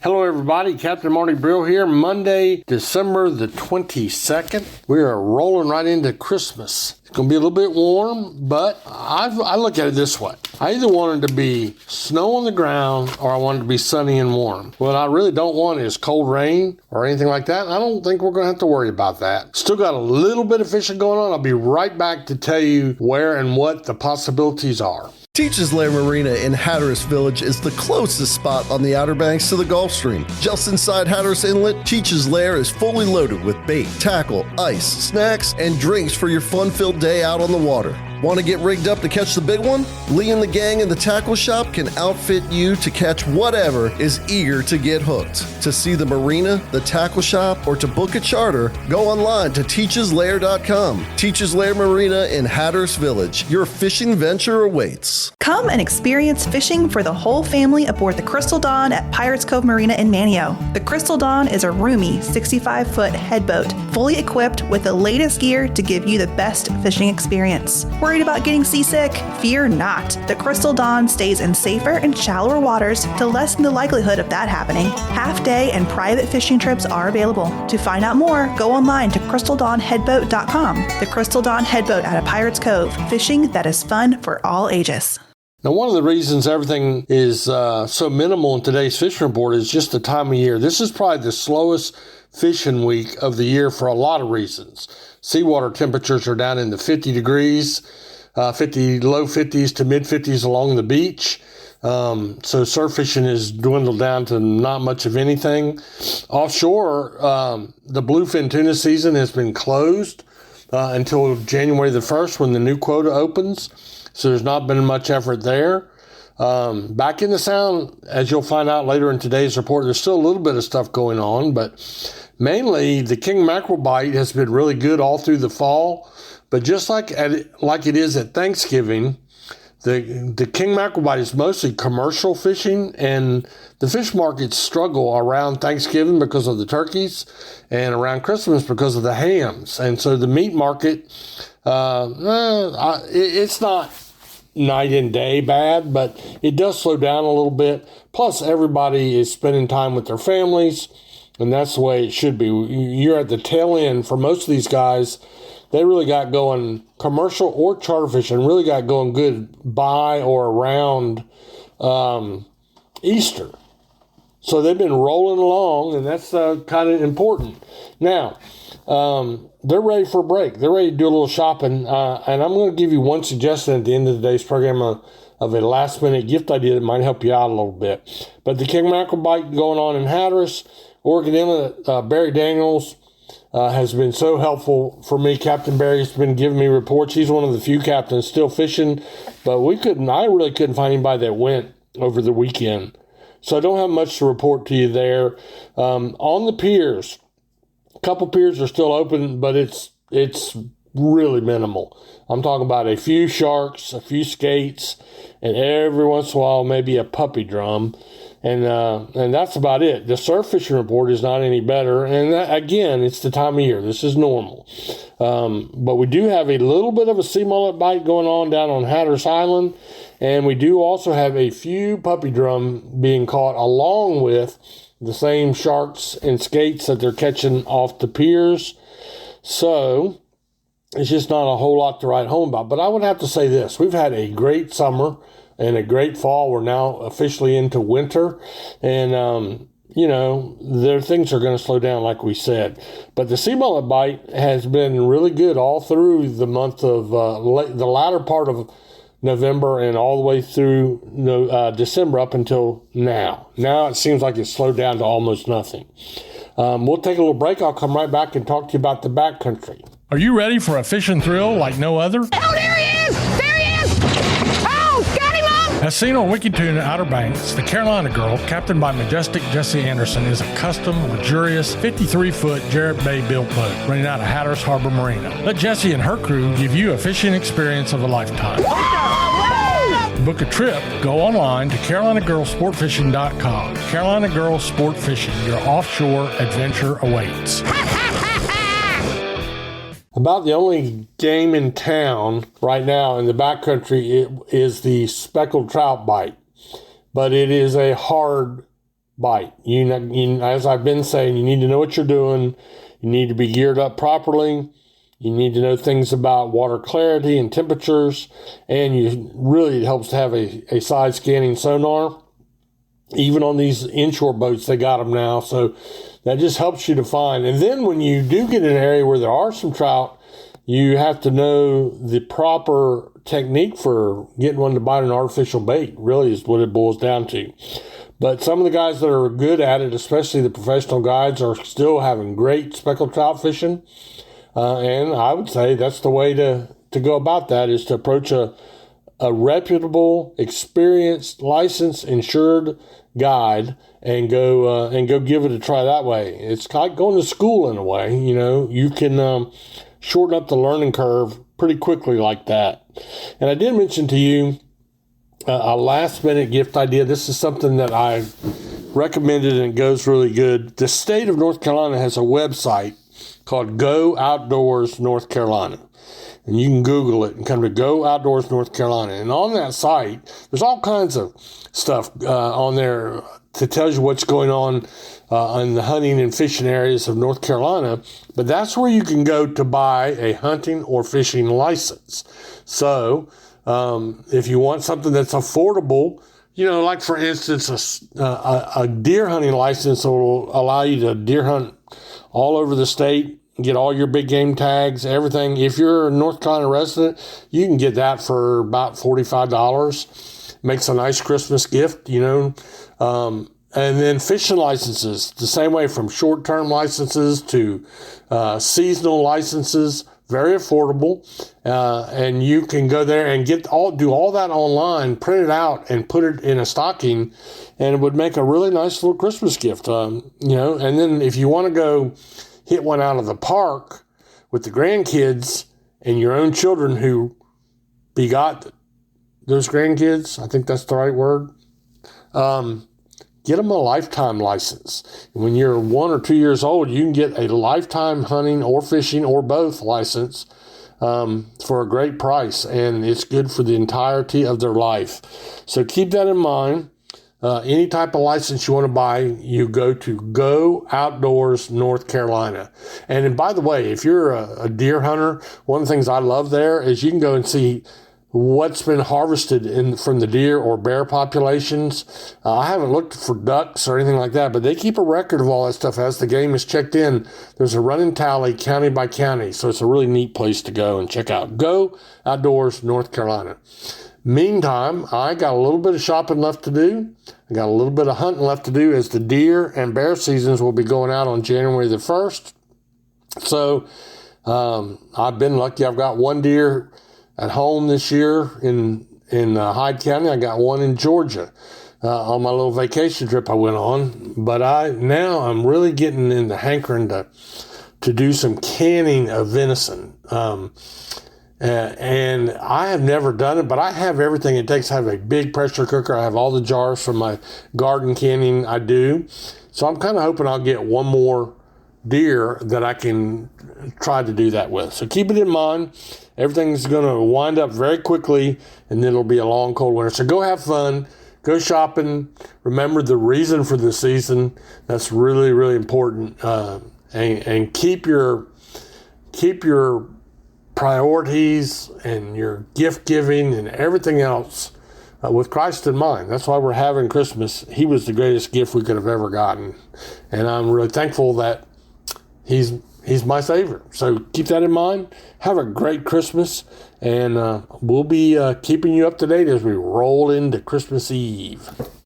Hello everybody, Captain Marty Brill here. Monday, December the 22nd. We are rolling right into Christmas. It's going to be a little bit warm, but I look at it this way. I either want it to be snow on the ground or I want it to be sunny and warm. What I really don't want is cold rain or anything like that. I don't think we're going to have to worry about that. Still got a little bit of fishing going on. I'll be right back to tell you where and what the possibilities are. Teachers Lair Marina in Hatteras Village is the closest spot on the Outer Banks to the Gulf Stream. Just inside Hatteras Inlet, Teachers Lair is fully loaded with bait, tackle, ice, snacks, and drinks for your fun-filled day out on the water. Want to get rigged up to catch the big one? Lee and the gang in the tackle shop can outfit you to catch whatever is eager to get hooked. To see the marina, the tackle shop, or to book a charter, go online to teacheslair.com. Teachers Lair Marina in Hatteras Village. Your fishing venture awaits. Come and experience fishing for the whole family aboard the Crystal Dawn at Pirates Cove Marina in Manio. The Crystal Dawn is a roomy 65-foot headboat, fully equipped with the latest gear to give you the best fishing experience. Worried about getting seasick? Fear not. The Crystal Dawn stays in safer and shallower waters to lessen the likelihood of that happening. Half-day and private fishing trips are available. To find out more, go online to crystaldawnheadboat.com. The Crystal Dawn Headboat out of Pirates Cove. Fishing that is fun for all ages. Now, one of the reasons everything is so minimal in today's fishing report is just the time of year. This is probably the slowest fishing week of the year for a lot of reasons. Seawater temperatures are down in the 50 degrees, low 50s to mid 50s along the beach. So surf fishing is dwindled down to not much of anything. Offshore, the bluefin tuna season has been closed until January the 1st when the new quota opens. So there's not been much effort there. Back in the Sound, as you'll find out later in today's report, there's still a little bit of stuff going on, but mainly the king mackerel bite has been really good all through the fall. But just like it is at Thanksgiving, the king mackerel bite is mostly commercial fishing, and the fish markets struggle around Thanksgiving because of the turkeys and around Christmas because of the hams. And so the meat market, it's not night and day bad, but it does slow down a little bit. Plus, everybody is spending time with their families, and that's the way it should be. You're at the tail end for most of these guys. They really got going, commercial or charter fishing, really got going good by or around Easter. So they've been rolling along, and that's kind of important. Now, they're ready for a break. They're ready to do a little shopping. And I'm going to give you one suggestion at the end of today's program of a last-minute gift idea that might help you out a little bit. But the king mackerel bite going on in Hatteras, Oregon Inlet, Barry Daniels has been so helpful for me. Captain Barry has been giving me reports. He's one of the few captains still fishing, but I really couldn't find anybody that went over the weekend. So I don't have much to report to you there. On the piers, a couple piers are still open, but it's really minimal. I'm talking about a few sharks, a few skates, and every once in a while maybe a puppy drum. And that's about it. The surf fishing report is not any better. And again, it's the time of year. This is normal. But we do have a little bit of a sea mullet bite going on down on Hatteras Island. And we do also have a few puppy drum being caught along with the same sharks and skates that they're catching off the piers. So it's just not a whole lot to write home about. But I would have to say this. We've had a great summer and a great fall. We're now officially into winter. And, things are going to slow down like we said. But the sea mullet bite has been really good all through the month of the latter part of November and all the way through December up until now. Now it seems like it's slowed down to almost nothing. We'll take a little break. I'll come right back and talk to you about the backcountry. Are you ready for a fishing thrill like no other? Oh, there he is! There he is! Oh, got him up! As seen on Wicked Tuna Outer Banks, the Carolina Girl, captained by majestic Jesse Anderson, is a custom, luxurious 53-foot Jarrett Bay built boat running out of Hatteras Harbor Marina. Let Jesse and her crew give you a fishing experience of a lifetime. To book a trip, go online to CarolinaGirlSportFishing.com. Carolina Girl Sport Fishing, your offshore adventure awaits. About the only game in town right now in the backcountry is the speckled trout bite. But it is a hard bite. As I've been saying, you need to know what you're doing. You need to be geared up properly. You need to know things about water clarity and temperatures. And it helps to have a side scanning sonar. Even on these inshore boats, they got them now. So that just helps you to find. And then when you do get in an area where there are some trout, you have to know the proper technique for getting one to bite an artificial bait, really is what it boils down to. But some of the guys that are good at it, especially the professional guides, are still having great speckled trout fishing. And I would say that's the way to go about that, is to approach a reputable, experienced, licensed, insured guide and go give it a try that way. It's like going to school in a way. You can shorten up the learning curve pretty quickly like that. And I did mention to you a last minute gift idea. This is something that I recommended and it goes really good. The state of North Carolina has a website called Go Outdoors North Carolina. And you can Google it and come to Go Outdoors North Carolina. And on that site, there's all kinds of stuff on there that tells you what's going on in the hunting and fishing areas of North Carolina. But that's where you can go to buy a hunting or fishing license. So if you want something that's affordable, like for instance, a deer hunting license will allow you to deer hunt all over the state. Get all your big game tags, everything. If you're a North Carolina resident, you can get that for about $45. Makes a nice Christmas gift, And then fishing licenses, the same way, from short-term licenses to seasonal licenses, very affordable. And you can go there and do all that online, print it out, and put it in a stocking, and it would make a really nice little Christmas gift. And then if you want to go hit one out of the park with the grandkids and your own children who begot those grandkids, I think that's the right word, get them a lifetime license. And when you're 1 or 2 years old, you can get a lifetime hunting or fishing or both license for a great price, and it's good for the entirety of their life. So keep that in mind. Any type of license you want to buy, you go to Go Outdoors North Carolina. And by the way, if you're a deer hunter, one of the things I love there is you can go and see what's been harvested from the deer or bear populations. I haven't looked for ducks or anything like that, but they keep a record of all that stuff as the game is checked in. There's a running tally county by county, so it's a really neat place to go and check out. Go Outdoors North Carolina. Meantime, I got a little bit of shopping left to do. I got a little bit of hunting left to do, as the deer and bear seasons will be going out on January the 1st. So I've been lucky. I've got one deer at home this year in Hyde County. I got one in Georgia on my little vacation trip I went on. But I'm really getting in the hankering to do some canning of venison. And I have never done it, but I have everything it takes. I have a big pressure cooker. I have all the jars from my garden canning I do. So I'm kind of hoping I'll get one more deer that I can try to do that with. So keep it in mind. Everything's going to wind up very quickly, and then it'll be a long, cold winter. So go have fun. Go shopping. Remember the reason for the season. That's really, really important. And keep your priorities and your gift giving and everything else with Christ in mind. That's why we're having Christmas. He was the greatest gift we could have ever gotten. And I'm really thankful that he's my Savior. So keep that in mind. Have a great Christmas. And we'll be keeping you up to date as we roll into Christmas Eve.